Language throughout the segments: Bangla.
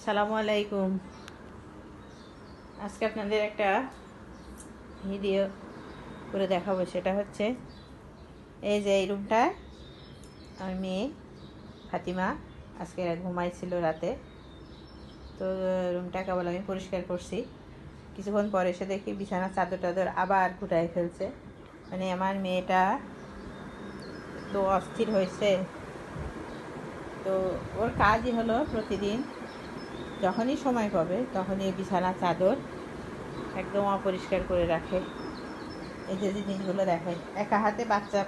আসসালামু আলাইকুম। আজকে আপনাদের একটা ভিডিও করে দেখাবো। সেটা হচ্ছে এই যে এই রুমটা আমার মেয়ে ফাতিমা আজকে ঘুমাইছিল রাতে, তো রুমটা কেবল আমি পরিষ্কার করছি। কিছুক্ষণ পরে এসে দেখি বিছানার চাদর টাদর আবার গুটাই ফেলছে। মানে আমার মেয়েটা তো অস্থির হয়েছে। তো ওর কাজই হলো প্রতিদিন যখনই সময় পাবে তখনই বিছানার চাদর একদম অপরিষ্কার করে রাখে। এই যে জিনিসগুলো দেখেন, একা হাতে বাচ্চা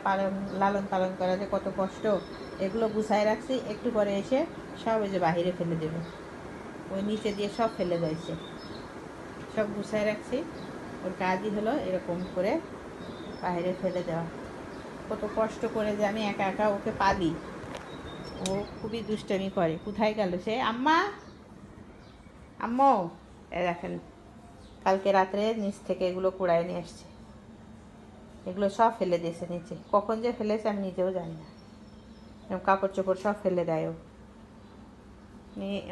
লালন পালন করা যে কত কষ্ট। এগুলো গুছায় রাখছি, একটু পরে এসে সব ওই যে বাহিরে ফেলে দেবে। ওই নিচে দিয়ে সব ফেলে যাইছে, সব গুছায় রাখছি। ওর কাজই হলো এরকম করে বাইরে ফেলে দেওয়া। কত কষ্ট করে যে আমি একা একা ওকে পালি। ও খুবই দুষ্টামি করে। কোথায় গেল সে? আম্মা, আম্মু, এ দেখেন কালকে রাত্রে নিচ থেকে এগুলো কুড়ায় নিয়ে আসছে। এগুলো সব ফেলে দিয়েছে নিচে। কখন যে ফেলেছে আমি নিজেও জানি না। কাপড় চোপড় সব ফেলে দেয় ও।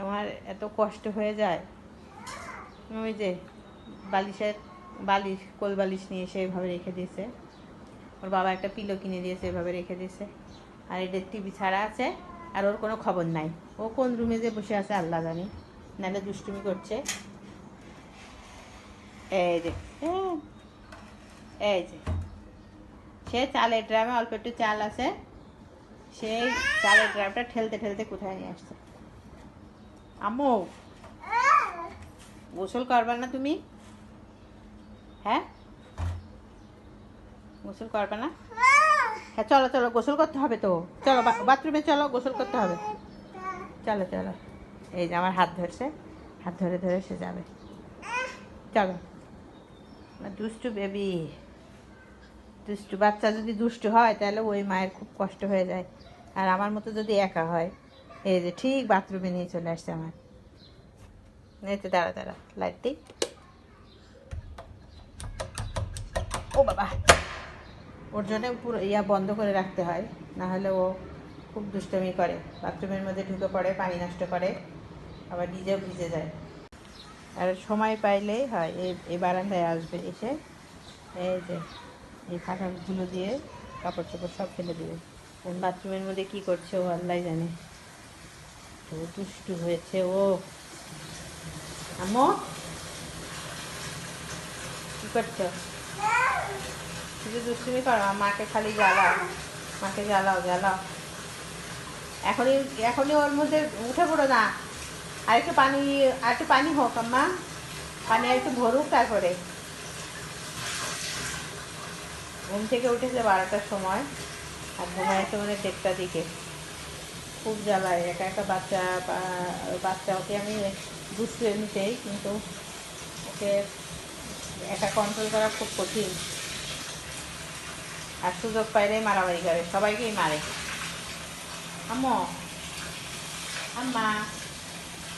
আমার এত কষ্ট হয়ে যায়। ওই যে বালিশ কোল বালিশ নিয়ে এসে এভাবে রেখে দিয়েছে। ওর বাবা একটা পিলো কিনে দিয়েছে, এভাবে রেখে দিয়েছে। আর এদের টিভি ছাড়া আছে, আর ওর কোনো খবর নাই। ও কোন রুমে যে বসে আছে আল্লাহ জানি, নাহলে দুষ্টুমি করছে। এই যে এই যে সে চালের ড্রামে অল্প একটু চাল আছে, সেই চালের ড্রামটা ঠেলতে ঠেলতে কোথায় নিয়ে আসছে। আম্মু, গোসল করবা না তুমি? হ্যাঁ, গোসল করবা না? হ্যাঁ, চলো চলো, গোসল করতে হবে তো। চলো বাথরুমে চলো, গোসল করতে হবে। চলো চলো। এই যে আমার হাত ধরছে, হাত ধরে ধরে সে যাবে। চলো। দুষ্টু বেবি, দুষ্টু বাচ্চা যদি দুষ্টু হয় তাহলে ওই মায়ের খুব কষ্ট হয়ে যায়। আর আমার মতো যদি একা হয়, এই যে ঠিক বাথরুমে নিয়ে চলে আসছে আমার। এতে দাঁড়া দাঁড়া, লাইট দিই। ও বাবা, ওর জন্য পুরো বন্ধ করে রাখতে হয়, না হলে ও খুব দুষ্টমি করে। বাথরুমের মধ্যে ঢুকে পড়ে, পানি নষ্ট করে, আবার নিজেও ভিজে যায়। আর সময় পাইলেই হয় এই বারান্দায় আসবে, এসে এই যে এই ফাঁকাগুলো দিয়ে কাপড় চোপড় সব ফেলে দেবে। বাথরুমের মধ্যে কী করছে ও আল্লাহ জানে। তো দুষ্টু হয়েছে ও। আম্মু, কী করছো? শুধু দুষ্টুমি করো, মাকে খালি জ্বালাও, মাকে জ্বালাও জ্বালাও। এখনই এখনই ওর মধ্যে উঠে পড়ো না। আর একটু পানি হোক আম্মা, পানি আর একটু ভরুক তারপরে। ঘুম থেকে উঠেছে 12টার সময়, আর ঘুমাইছে মানে 1:30টার দিকে। খুব জ্বালায় একা একা বাচ্চা। ওকে আমি বুঝতে এমনিতেই, কিন্তু ওকে একা কন্ট্রোল করা খুব কঠিন। আর সুযোগ পাইলেই মারামারি করে, সবাইকেই মারে। আম্মু, আম্মা,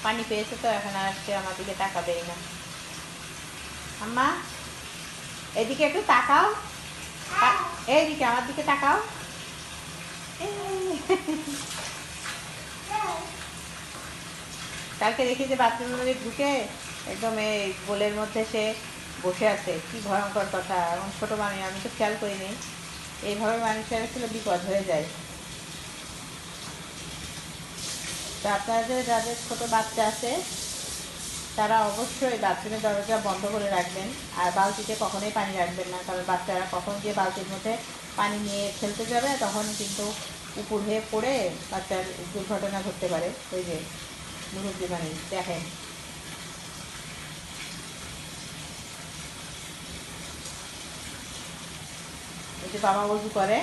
পানি পেয়েছে তো এখন আর সে আমার দিকে তাকাবেই না। আম্মা, এদিকে একটু তাকাও, এইদিকে আমার দিকে তাকাও। কালকে দেখি যে বাথরুমের মধ্যে ঢুকে একদম এই গোলের মধ্যে সে বসে আছে। কি ভয়ঙ্কর কথা! এমন ছোটো মানুষ, আমি তো খেয়াল করিনি। এইভাবে মানুষের আসলে বিপদ হয়ে যায়। তো আপনাদের যাদের ছোটো বাচ্চা আছে তারা অবশ্যই বাথরুমের দরজা বন্ধ করে রাখবেন। আর বালতিতে কখনোই পানি রাখবেন না, কারণ বাচ্চারা কখন গিয়ে বালতির মধ্যে পানি নিয়ে ফেলতে যাবে, তখন কিন্তু উপর হয়ে পড়ে বাচ্চার দুর্ঘটনা ঘটতে পারে। ওই যে মুরব্বী মানুষ দেখেন, ওই যে বাবা উজু করে।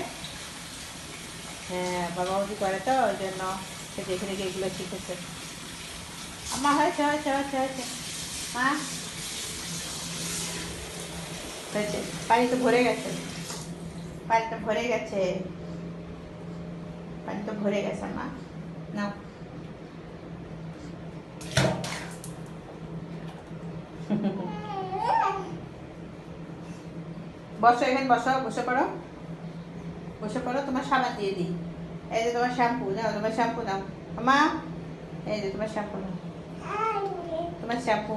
হ্যাঁ, বাবা উজু করে, তো ওই জন্য সে দেখে দেখে এগুলো শিখেছে। আমার হয়েছে হয়েছে হয়েছে হয়েছে হ্যাঁ, হয়েছে। পানি তো ভরে গেছে, পানি তো ভরে গেছে, পানি তো ভরে গেছে মা। নাও। বসো, এখানে বসো, বসে পড়ো, বসে পড়ো। তোমার সাবান দিয়ে দিই। এই যে তোমার শ্যাম্পু, নাও তোমার শ্যাম্পু নাও। মা, এই যে তোমার শ্যাম্পু নাও। তোমার শ্যাম্পু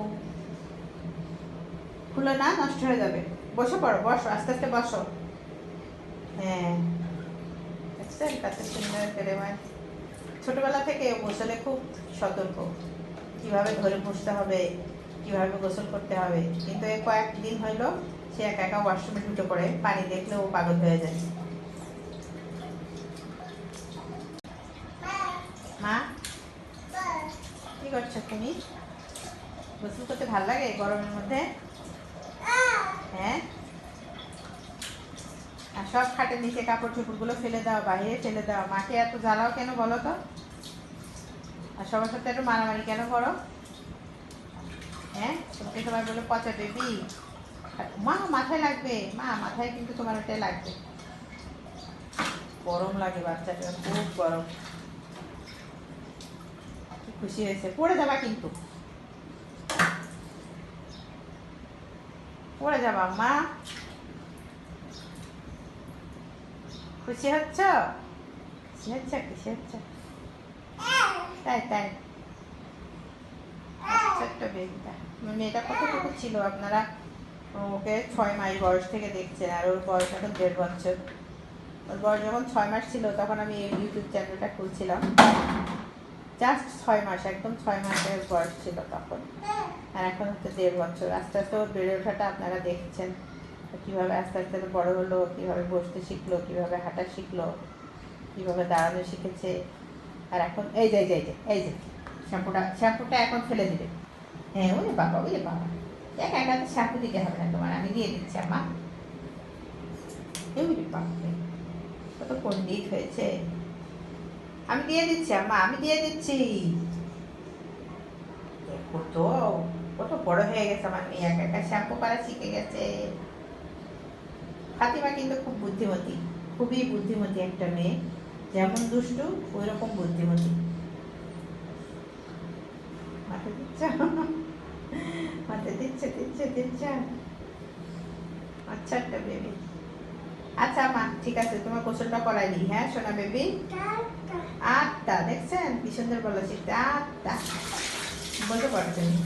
খুলে না, নষ্ট হয়ে যাবে। বসে পড়ো, বসো, আস্তে আস্তে বসো। হ্যাঁ, দেখছেন কত সুন্দর করে। ছোটবেলা থেকে গোসলে খুব সতর্ক, কিভাবে ধরে পুষতে হবে, কিভাবে গোসল করতে হবে। কিন্তু এই কয়েকদিন হইলো সে একা একা ওয়াশরুমে ঢুকে পড়ে, পানি দেখলে ও পাগল হয়ে যায়। মা কি করছো তুমি? গোসল করতে ভালো লাগে গরমের মধ্যে? হ্যাঁ, আর সব খাটের নিচে কাপড় চোপড়গুলো ফেলে দাও, বাইরে ফেলে দাও। মাকে এত জ্বালাও কেন বলো তো? আর সবার সাথে একটু মারামারি কেন করো? হ্যাঁ, তোমাকে সবাই বলে পচা বেবি। মা মাথায় লাগবে, মা মাথায় কিন্তু তোমার ওটাই লাগবে। গরম লাগে বাচ্চাটা, খুব গরম। কি খুশি হয়েছে, পড়ে যাবা কিন্তু, পড়ে যাবা মা। খুশি হচ্ছ? খুশি হচ্ছে, খুশি হচ্ছে, তাই তাই। ছোট্ট বেবিটা, মেয়েটা কতটুকু ছিল আপনারা ওকে 6 মাস বয়স থেকে দেখছেন, আর ওর বয়স এখন 1.5 বছর। ওর বয়স যখন 6 মাস ছিল তখন আমি এই ইউটিউব চ্যানেলটা খুলছিলাম। জাস্ট 6 মাস, একদম 6 মাসের বয়স ছিল তখন। আর এখন হচ্ছে 1.5 বছর। আস্তে আস্তে ওর বেড়ে ওঠাটা আপনারা দেখছেন, কীভাবে আস্তে আস্তে বড় হলো, কীভাবে বসতে শিখলো, কীভাবে হাঁটা শিখলো, কীভাবে দাঁড়ানো শিখেছে। আর এখন এই যে এই যে এই যে শ্যাম্পুটা এখন ফেলে দিবে। হ্যাঁ, ওরে বাবা, ওরে বাবা, দেখ একা তো শ্যাম্পু দিতে হবে না তোমার, আমি দিয়ে দিচ্ছি আমা। ওরে বাবা, কত পণ্ডিত হয়েছে। আমি দিয়ে দিচ্ছি আম্মা, আমি দিয়ে দিচ্ছি। কত কত বড় হয়ে গেছে আমার মেয়ে, একা একা শ্যাম্পু করা শিখে গেছে। ফাতিমা কিন্তু খুব বুদ্ধিমতী, খুবই বুদ্ধিমতী একটা মেয়ে। যেমন দুষ্টু ওই রকম বুদ্ধিমতী। মাথা দিচ্ছ, মাথা দিচ্ছে দিচ্ছে দিচ্ছে। আচ্ছা একটা বেবি। আচ্ছা মা, ঠিক আছে, তোমার গোসলটা করাই দিই। হ্যাঁ সোনা বেবি। আটটা, দেখছেন কি সুন্দর বলো শিখতে। আটটা বলতে পারো তুমি।